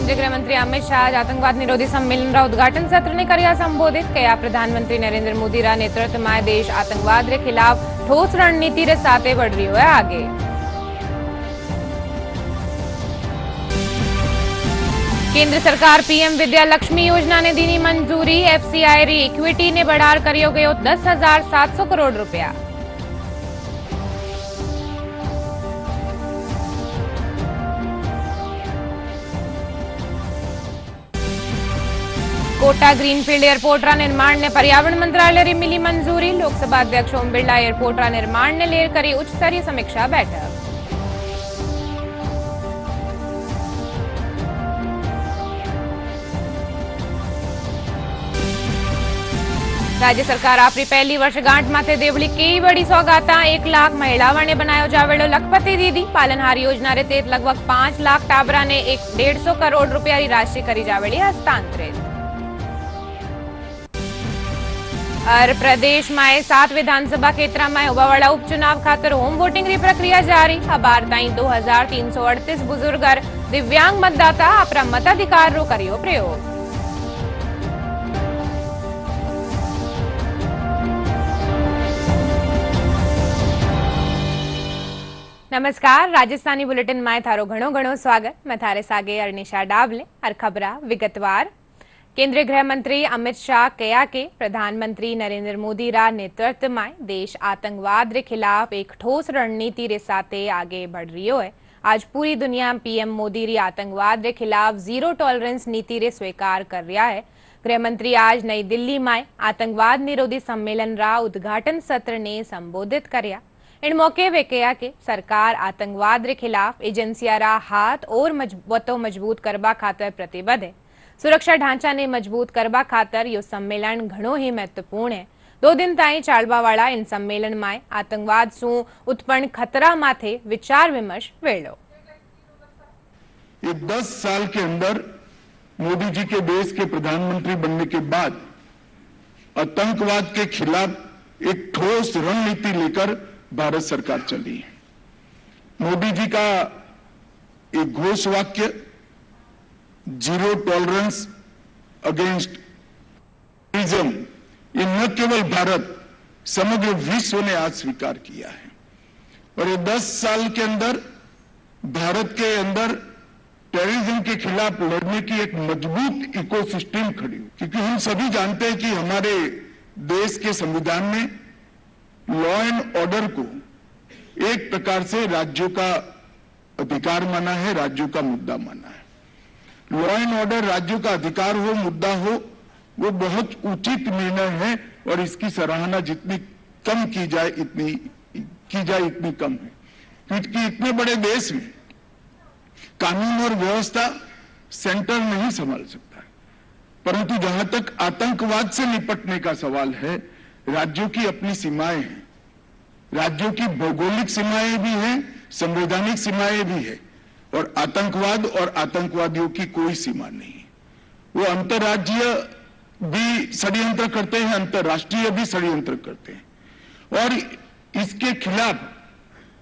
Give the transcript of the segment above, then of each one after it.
केंद्रीय गृह मंत्री अमित शाह आज आतंकवाद निरोधी सम्मेलन रा उद्घाटन सत्र ने कर्या संबोधित कया प्रधानमंत्री नरेंद्र मोदी रा नेतृत्व में देश आतंकवाद रे खिलाफ ठोस रणनीति रे साथे बढ़ रही है आगे। केंद्र सरकार पीएम विद्या लक्ष्मी योजना ने दी मंजूरी। एफसीआई री इक्विटी ने बढ़ार करियो गयो 10,700 करोड़ रुपया। कोटा ग्रीनफील्ड एयरपोर्ट रा निर्माण ने पर्यावरण मंत्रालय री मिली मंजूरी। लोकसभा अध्यक्ष ओम बिरला एयरपोर्ट रा निर्माण ने लेर करी उच्च स्तरीय समीक्षा बैठक। राज्य सरकार आपरी पहली वर्षगांठ माथे देवली कई बड़ी सौगाता 1 लाख महिलाओं ने बनायो जावेलो लखपति दीदी। पालनहार योजना रे तेत लगभग 5 लाख टाबरा ने 150 करोड़ रुपया री राशि करी जावेली हस्तांतरित। और प्रदेश में 7 विधानसभा क्षेत्र में होवावाळा उपचुनाव खातर होम वोटिंग री प्रक्रिया जारी। अबार ताई 2338 बुजुर्ग और दिव्यांग मतदाता अपना मताधिकार रो करियो प्रयोग। नमस्कार, राजस्थानी बुलेटिन में थारो घणो घणो स्वागत। मैं थारे सागे अर्निशा डाबले और खबरा विगतवार। केंद्रीय गृह मंत्री अमित शाह कया के प्रधानमंत्री नरेंद्र मोदी रा नेतृत्व में देश आतंकवाद रे खिलाफ एक ठोस रणनीति रे साथे आगे बढ़ रही है। आज पूरी दुनिया पीएम मोदी री आतंकवाद रे खिलाफ जीरो टॉलरेंस नीति रे स्वीकार कर रहा है। गृह मंत्री आज नई दिल्ली में आतंकवाद निरोधी सम्मेलन रा उद्घाटन सत्र ने संबोधित करया। इन मौके वे कहा कि सरकार आतंकवाद रे खिलाफ एजेंसिया रा हाथ और मजबूत करबा खातर प्रतिबद्ध है। सुरक्षा ढांचा ने मजबूत करबा खातर यो सम्मेलन घणो ही महत्वपूर्ण है। 2 दिन ताई चालवा वाला इन सम्मेलन में आतंकवाद सु उत्पन्न खतरा माथे विचार विमर्श वेलो। ये 10 साल के अंदर मोदी जी के देश के प्रधानमंत्री बनने के बाद आतंकवाद के खिलाफ एक ठोस रणनीति लेकर भारत सरकार चली है। मोदी जी का एक घोष वाक्य जीरो टॉलरेंस अगेंस्ट टेररिज्म, ये न केवल भारत समग्र विश्व ने आज स्वीकार किया है। और ये 10 साल के अंदर भारत के अंदर टेररिज्म के खिलाफ लड़ने की एक मजबूत इकोसिस्टम खड़ी हुई, क्योंकि हम सभी जानते हैं कि हमारे देश के संविधान में लॉ एंड ऑर्डर को एक प्रकार से राज्यों का अधिकार माना है, राज्यों का मुद्दा माना है। लॉ एंड ऑर्डर राज्यों का अधिकार हो, मुद्दा हो, वो बहुत उचित निर्णय है और इसकी सराहना जितनी कम की जाए इतनी कम है, क्योंकि इतने बड़े देश में कानून और व्यवस्था सेंटर नहीं संभाल सकता। परंतु जहां तक आतंकवाद से निपटने का सवाल है, राज्यों की अपनी सीमाएं हैं, राज्यों की भौगोलिक सीमाएं भी हैं, संवैधानिक सीमाएं भी है, और आतंकवाद और आतंकवादियों की कोई सीमा नहीं है। वो अंतर्राज्यीय भी षड्यंत्र करते हैं, अंतर्राष्ट्रीय भी षड्यंत्र करते हैं। और इसके खिलाफ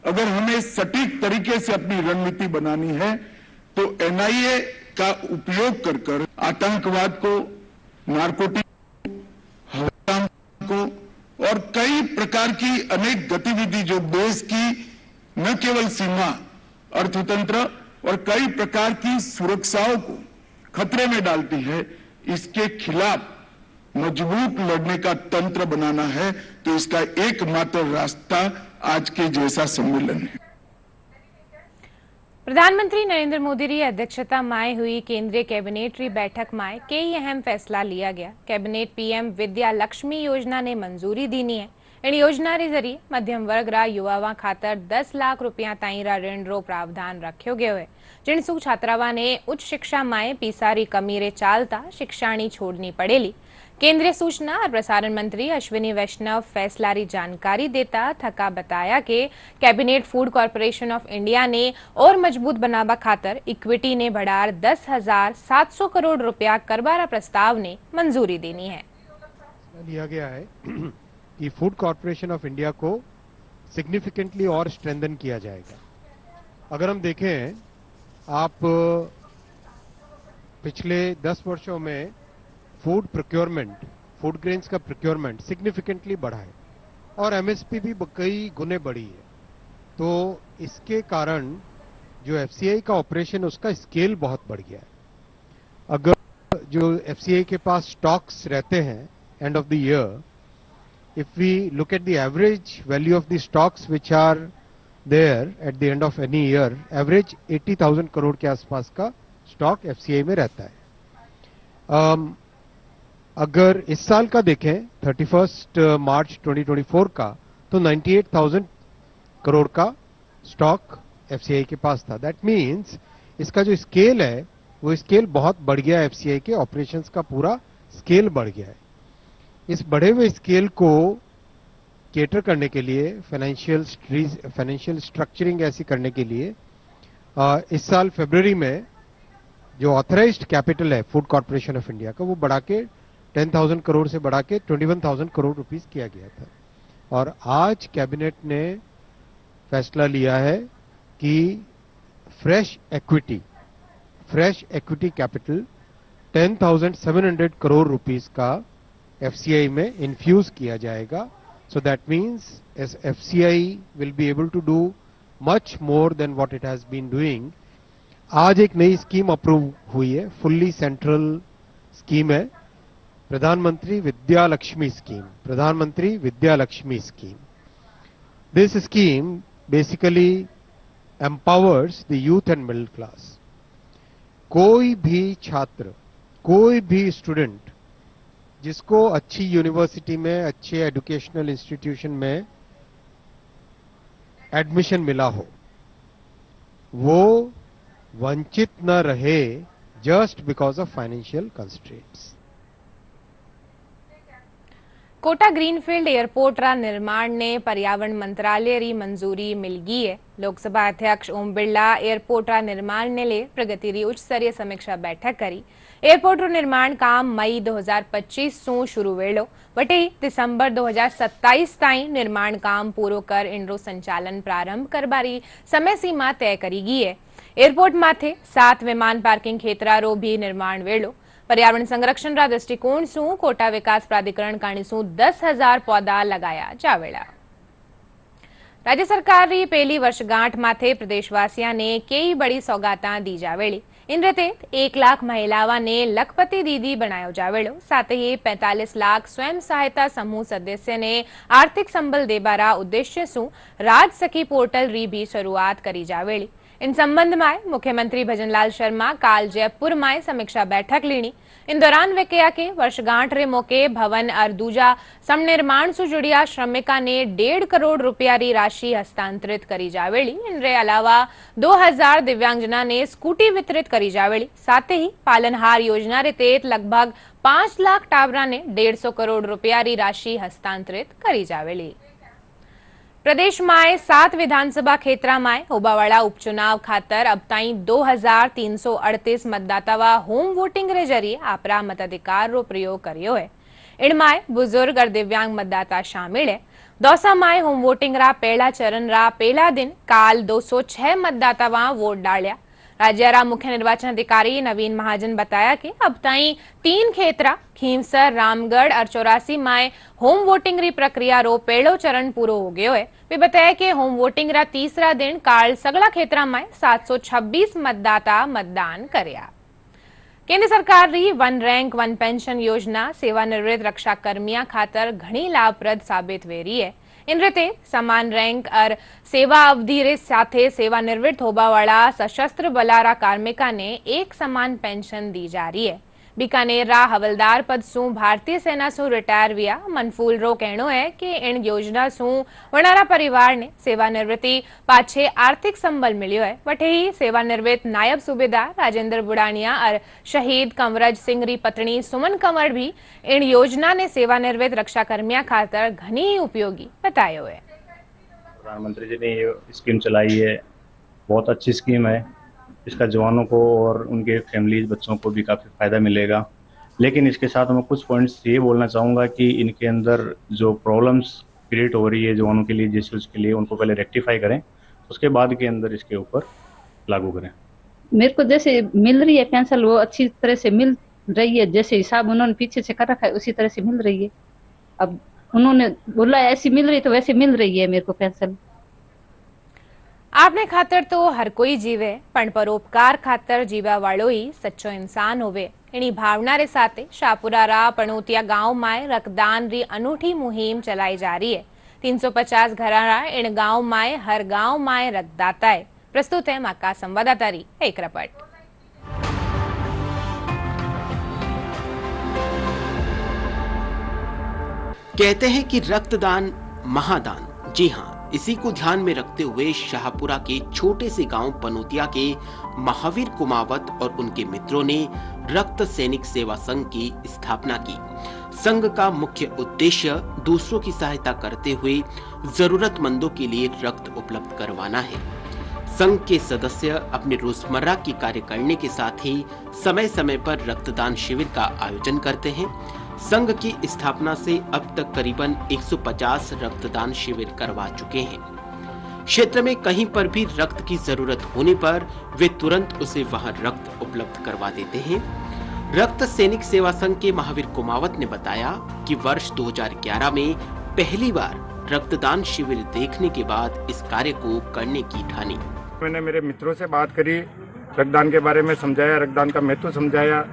अगर हमें सटीक तरीके से अपनी रणनीति बनानी है तो एनआईए का उपयोग कर आतंकवाद को, नारकोटिक को और कई प्रकार की अनेक गतिविधि जो देश की न केवल सीमा, अर्थतंत्र और कई प्रकार की सुरक्षाओं को खतरे में डालती है, इसके खिलाफ मजबूत लड़ने का तंत्र बनाना है। तो इसका एकमात्र रास्ता आज के जैसा सम्मेलन है। प्रधानमंत्री नरेंद्र मोदी की अध्यक्षता में हुई केंद्रीय कैबिनेट री बैठक में कई अहम फैसला लिया गया। कैबिनेट पीएम विद्या लक्ष्मी योजना ने मंजूरी दीनी है। इन योजना रे जरिए मध्यम वर्ग रा युवावा खातर 10 लाख रुपया ताई रा ऋण रो प्रावधान रखियो गयो है, जिनसु छात्रावा ने उच्च शिक्षा में पीसा री कमी रे चालता शिक्षाणी छोड़नी पड़ेली। केंद्रीय सूचना और प्रसारण मंत्री अश्विनी वैष्णव फैसला री जानकारी देता थका बताया कि cabinet food corporation of India ने और मजबूत बनावा खातर इक्विटी ने बढ़ार 10,700 करोड़ रुपया करबारा प्रस्ताव ने मंजूरी देनी है। लिया गया है कि फूड कॉर्पोरेशन ऑफ इंडिया को सिग्निफिकेंटली और स्ट्रेंथन किया जाएगा। अगर हम देखें, आप पिछले 10 वर्षों में फूड प्रोक्योरमेंट, फूड ग्रेन्स का प्रोक्योरमेंट सिग्निफिकेंटली बढ़ा है और एमएसपी भी कई गुने बढ़ी है। तो इसके कारण जो एफसीआई का ऑपरेशन, उसका स्केल बहुत बढ़ गया है। अगर जो एफसीआई के पास स्टॉक्स रहते हैं end of the year, if we look at the average value of the stocks which are there at the end of any year, average 80,000 crore के आसपास का स्टॉक एफसीआई में रहता है। अगर इस साल का देखें 31 मार्च 2024 का, तो 98,000 करोड़ का स्टॉक एफसीआई के पास था। दैट मीन्स इसका जो स्केल है वो स्केल बहुत बढ़ गया है, एफसीआई के ऑपरेशंस का पूरा स्केल बढ़ गया है। इस बढ़े हुए स्केल को केटर करने के लिए, फाइनेंशियल स्ट्रक्चरिंग ऐसी करने के लिए इस साल फरवरी में जो ऑथराइज्ड कैपिटल है फूड कॉर्पोरेशन ऑफ इंडिया का, वो बढ़ा के 10,000 करोड़ से बढ़ा के 21,000 करोड़ रुपीस किया गया था। और आज कैबिनेट ने फैसला लिया है कि fresh equity capital 10,700 crore rupees का एफसीआई में इन्फ्यूज किया जाएगा। So that means FCI will be able to do much more than what it has been doing. आज एक नई स्कीम अप्रूव हुई है, फुल्ली सेंट्रल स्कीम है, प्रधानमंत्री Vidya Lakshmi scheme. This scheme basically empowers the youth and middle class. कोई भी छात्र, कोई भी स्टूडेंट जिसको अच्छी यूनिवर्सिटी में, अच्छे एजुकेशनल इंस्टीट्यूशन में एडमिशन मिला हो, वो वंचित न रहे just because of financial constraints. Kota greenfield airport रा निर्माण ने पर्यावरण मंत्रालय री मंजूरी मिल गई है। लोकसभा अध्यक्ष ओम बिरला एयरपोर्ट रा निर्माण ने ले प्रगति री उच्च स्तरीय समीक्षा बैठक करी। एयरपोर्ट रो निर्माण काम मई 2025 सु शुरू वेलो वटे दिसंबर 2027 ताईं निर्माण काम पूरो कर इनरो संचालन प्रारंभ करबारी समय सीमा तय करी गई है। एयरपोर्ट माथे 7 विमान पार्किंग क्षेत्रा रो भी निर्माण वेलो। पर्यावरण संरक्षण रा दृष्टिकोण सु कोटा विकास प्राधिकरण काणी सु 10,000 पौधा लगाया जावेला। राज्य सरकार री पहली वर्षगांठ माथे प्रदेशवासिया ने कई बड़ी सौगाता दी जावेली। इन रीते 1 लाख महिलावा ने लखपति दीदी बनायो जावेलो। साथ ही 45 लाख स्वयं सहायता समूह सदस्य ने आर्थिक संबल देबारा उद्देश्य सु राज सखी पोर्टल री भी शुरुआत करी जावेली। इन संबंध में मुख्यमंत्री भजनलाल शर्मा काल जयपुर में समीक्षा बैठक लीनी। इन दौरान वे कहा कि वर्षगांठ रे मौके भवन और दूजा समनिर्माण से जुड़िया श्रमिका ने 1.5 करोड़ रुपया री राशि हस्तांतरित करी जावेली। इनरे अलावा 2000 दिव्यांगजना ने स्कूटी वितरित करी जावेली। साथ ही पालनहार योजना रे तहत लगभग 5 लाख टावरा ने 150 करोड़ रुपया री राशि हस्तांतरित करी जावेली। प्रदेश में 7 विधानसभा क्षेत्र में होबावाड़ा उपचुनाव खातर अब ताई 2338 मतदातावा होम वोटिंग रे जरिए आपरा मताधिकार रो प्रयोग करियो है। इनमें बुजुर्ग और दिव्यांग मतदाता शामिल है। दौसा में होम वोटिंग रा पहला चरण रा पहला दिन काल 206 मतदातावा वोट डालिया। राज्य रा मुख्य निर्वाचन अधिकारी नवीन महाजन बताया कि अब ताई 3 क्षेत्र खींवसर, रामगढ़ और 84 में होम वोटिंग री प्रक्रिया रो पहलो चरण पूरो हो गयो है। वे बताया कि होम वोटिंग रा तीसरा दिन काल सगला क्षेत्र में 726 मतदाता मतदान करया। केंद्र सरकार री 1 रैंक 1 पेंशन योजना सेवानिवृत्त रक्षा कर्मिया खातर घणी लाभप्रद साबित वे रही है। इन रीते समान रैंक और सेवा अवधि रे साथे सेवानिवृत्त होबावाड़ा सशस्त्र बलारा कार्मिका ने एक समान पेंशन दी जा रही है। बीकानेर रा हवलदार पद सु भारतीय सेना सु रिटायर हुआ मनफूल रो कहनो है कि इन योजना सु वनारा परिवार ने सेवानिवृत्ति पाछे आर्थिक संबल मिलियो है। वटे ही सेवानिवृत्त नायब सूबेदार राजेंद्र बुड़ानिया और शहीद कंवरज सिंह री पत्नी सुमन कंवर भी इन योजना ने सेवानिवृत्त रक्षा कर्मिया खातर घनी उपयोगी बतायो है। प्रधानमंत्री जी ने ये स्कीम चलाई है, बहुत अच्छी स्कीम है। इसका जवानों को और उनके फैमिली बच्चों को भी काफ़ी फ़ायदा मिलेगा। लेकिन इसके साथ मैं कुछ पॉइंट्स ये बोलना चाहूँगा कि इनके अंदर जो प्रॉब्लम्स क्रिएट हो रही है जवानों के लिए, जिस उसके लिए उनको पहले रेक्टिफाई करें, उसके बाद के अंदर इसके ऊपर लागू करें। मेरे को जैसे मिल रही है पेंशन वो अच्छी तरह से मिल रही है, जैसे हिसाब उन्होंने पीछे से कर रखा है उसी तरह से मिल रही है। अब उन्होंने बोला ऐसी मिल रही तो वैसे मिल रही है मेरे को पेंशन। આપને ખાતર તો હર કોઈ જીવે પણ પરોપકાર ખાતર જીવા વાળો સચ્ચો ઇન્સાન હોવે એની ભાવના રે સાથે શાહપુરારા પણોતિયા ગામમાં રક્તદાન રી અનૂઠી મુહિમ ચલાઈ जा रही है। 350 घरारा इन गांव में हर गांव में रक्तदाता है। प्रस्तुत है माका संवाददाता री एक रिपोर्ट। कहते हैं कि रक्तदान महादान। जी हाँ, इसी को ध्यान में रखते हुए शाहपुरा के छोटे से गांव पनोतिया के महावीर कुमावत और उनके मित्रों ने रक्त सैनिक सेवा संघ की स्थापना की। संघ का मुख्य उद्देश्य दूसरों की सहायता करते हुए जरूरतमंदों के लिए रक्त उपलब्ध करवाना है। संघ के सदस्य अपने रोजमर्रा के कार्य करने के साथ ही समय समय पर रक्तदान शिविर का आयोजन करते हैं। संघ की स्थापना से अब तक करीबन 150 रक्तदान शिविर करवा चुके हैं। क्षेत्र में कहीं पर भी रक्त की जरूरत होने पर वे तुरंत उसे वहां रक्त उपलब्ध करवा देते हैं। रक्त सैनिक सेवा संघ के महावीर कुमावत ने बताया कि वर्ष 2011 में पहली बार रक्तदान शिविर देखने के बाद इस कार्य को करने की ठानी। मैंने मेरे मित्रों से बात करी, रक्तदान के बारे में समझाया, रक्तदान का महत्व समझाया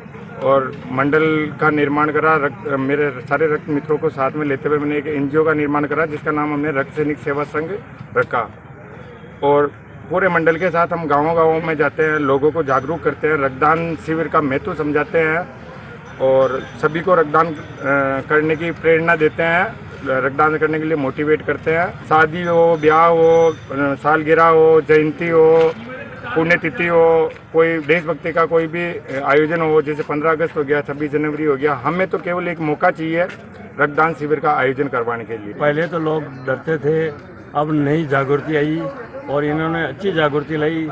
और मंडल का निर्माण करा। मेरे सारे रक्त मित्रों को साथ में लेते हुए मैंने एक एनजीओ का निर्माण करा जिसका नाम हमने रक्त सैनिक सेवा संघ रखा। और पूरे मंडल के साथ हम गाँव-गाँव में जाते हैं, लोगों को जागरूक करते हैं, रक्तदान शिविर का महत्व समझाते हैं और सभी को रक्तदान करने की प्रेरणा देते हैं, रक्तदान करने के लिए मोटिवेट करते हैं। शादी हो, ब्याह हो, सालगिरह हो, जयंती हो, पुण्यतिथि हो, कोई देशभक्ति का कोई भी आयोजन हो, जैसे 15 अगस्त हो गया, 26 जनवरी हो गया, हमें तो केवल एक मौका चाहिए रक्तदान शिविर का आयोजन करवाने के लिए। पहले तो लोग डरते थे, अब नई जागृति आई और इन्होंने अच्छी जागृति लाई।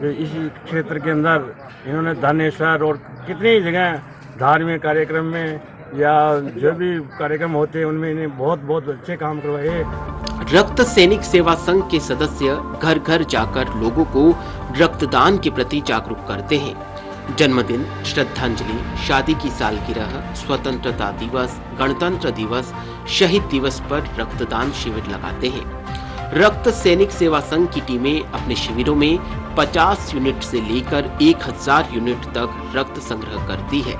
इसी क्षेत्र के अंदर इन्होंने दानेश्वर और कितनी जगह धार्मिक कार्यक्रम में या जो भी कार्यक्रम होते हैं उनमें इन्हें बहुत बहुत अच्छे काम करवाए। रक्त सैनिक सेवा संघ के सदस्य घर घर जाकर लोगों को रक्तदान के प्रति जागरूक करते हैं। जन्मदिन, श्रद्धांजलि, शादी की सालगिरह, स्वतंत्रता दिवस, गणतंत्र दिवस, शहीद दिवस पर रक्तदान शिविर लगाते हैं। रक्त सैनिक सेवा संघ की टीमें अपने शिविरों में 50 यूनिट से लेकर 1000 यूनिट तक रक्त संग्रह करती है।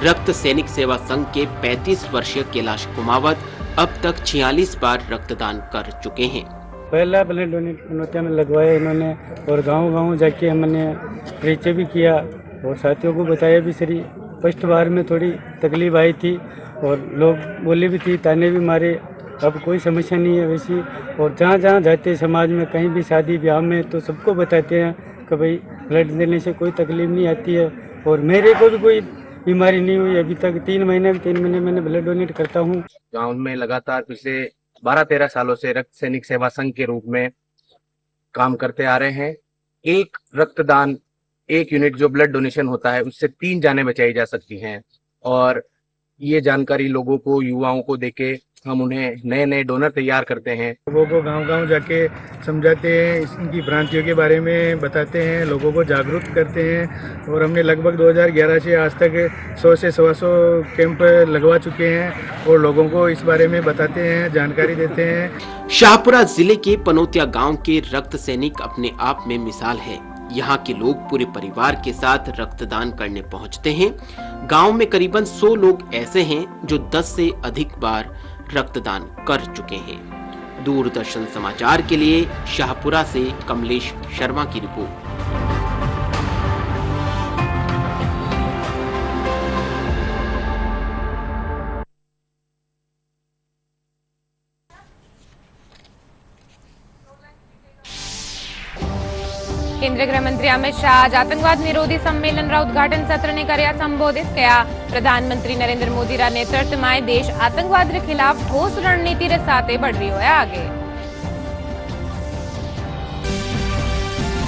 रक्त सैनिक सेवा संघ के 35 वर्षीय कैलाश कुमावत अब तक 46 बार रक्तदान कर चुके हैं। पहला ब्लड डोनेट पनोतिया में लगवाया इन्होंने और गांव-गांव जाके हमने परिचय भी किया और साथियों को बताया भी। सही फर्स्ट बार में थोड़ी तकलीफ आई थी और लोग बोले भी थी, ताने भी मारे। अब कोई समस्या नहीं है वैसी। और जहाँ जहाँ जाते हैं समाज में, कहीं भी शादी ब्याह में, तो सबको बताते हैं कि भाई ब्लड देने से कोई तकलीफ नहीं आती है। और मेरे को भी कोई बीमारी नहीं हुई अभी तक। 3 महीने मैंने ब्लड डोनेट करता हूँ। गाँव में लगातार पिछले 12-13 सालों से रक्त सैनिक सेवा संघ के रूप में काम करते आ रहे हैं। एक रक्तदान, 1 यूनिट जो ब्लड डोनेशन होता है, उससे 3 जानें बचाई जा सकती हैं। और ये जानकारी लोगों को, युवाओं को देके हम उन्हें नए नए डोनर तैयार करते हैं। लोगों को गांव-गांव जाके समझाते हैं, इनकी भ्रांतियों के बारे में बताते हैं, लोगों को जागरूक करते हैं। और हमने लगभग 2011 से आज तक 100 से 125 कैंप लगवा चुके हैं और लोगों को इस बारे में बताते हैं, जानकारी देते हैं। शाहपुरा जिले के पनोतिया गांव के रक्त सैनिक अपने आप में मिसाल है। यहाँ के लोग पूरे परिवार के साथ रक्तदान करने पहुँचते हैं। गांव में करीबन 100 लोग ऐसे हैं जो 10 से अधिक बार रक्तदान कर चुके हैं। दूरदर्शन समाचार के लिए शाहपुरा से कमलेश शर्मा की रिपोर्ट। केंद्रीय गृह मंत्री अमित शाह आज आतंकवाद निरोधी सम्मेलन रा उद्घाटन सत्र ने कर्या संबोधित किया। प्रधानमंत्री नरेंद्र मोदी रा नेतृत्व में देश आतंकवाद के खिलाफ ठोस रणनीति रे साथे बढ़ रही है आगे।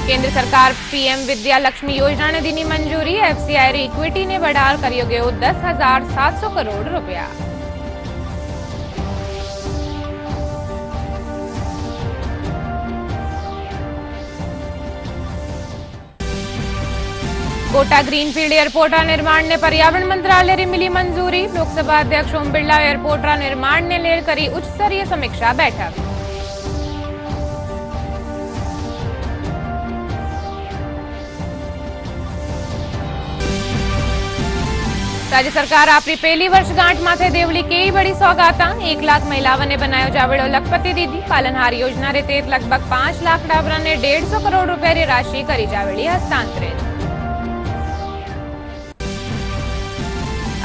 केंद्र सरकार पीएम विद्या लक्ष्मी योजना ने दी मंजूरी। एफसीआई री इक्विटी ने बढ़ार करियो गयो 10,700 करोड़ रुपया। कोटा ग्रीनफील्ड एयरपोर्ट निर्माण ने पर्यावरण मंत्रालय री मिली मंजूरी। लोकसभा अध्यक्ष ओम बिरला एयरपोर्ट निर्माण ने लेर करी उच्च स्तरीय समीक्षा बैठक। राज्य सरकार आपरी पहली वर्षगांठ माथे देवली केई बड़ी सौगाता। 1 लाख महिलाओं ने बनायो जावेड़ो लखपति दीदी। पालनहार योजना रे तहत लगभग 5 लाख डाबरा ने 150 करोड़ रुपया री राशि करी जावेड़ी हस्तांतरित।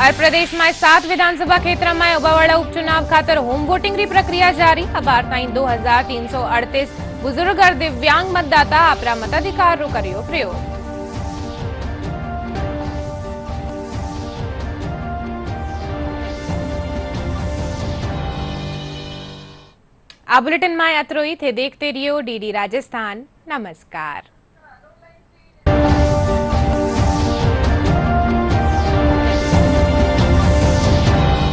और प्रदेश में 7 विधानसभा क्षेत्र में उबावाड़ा उपचुनाव खातर होम वोटिंग री प्रक्रिया जारी। अबार ताई 2338 बुजुर्ग और दिव्यांग मतदाता आपरा मताधिकार रो करियो प्रयोग। आ बुलेटिन में अत्रोई थे। देखते रहियो डीडी राजस्थान। नमस्कार।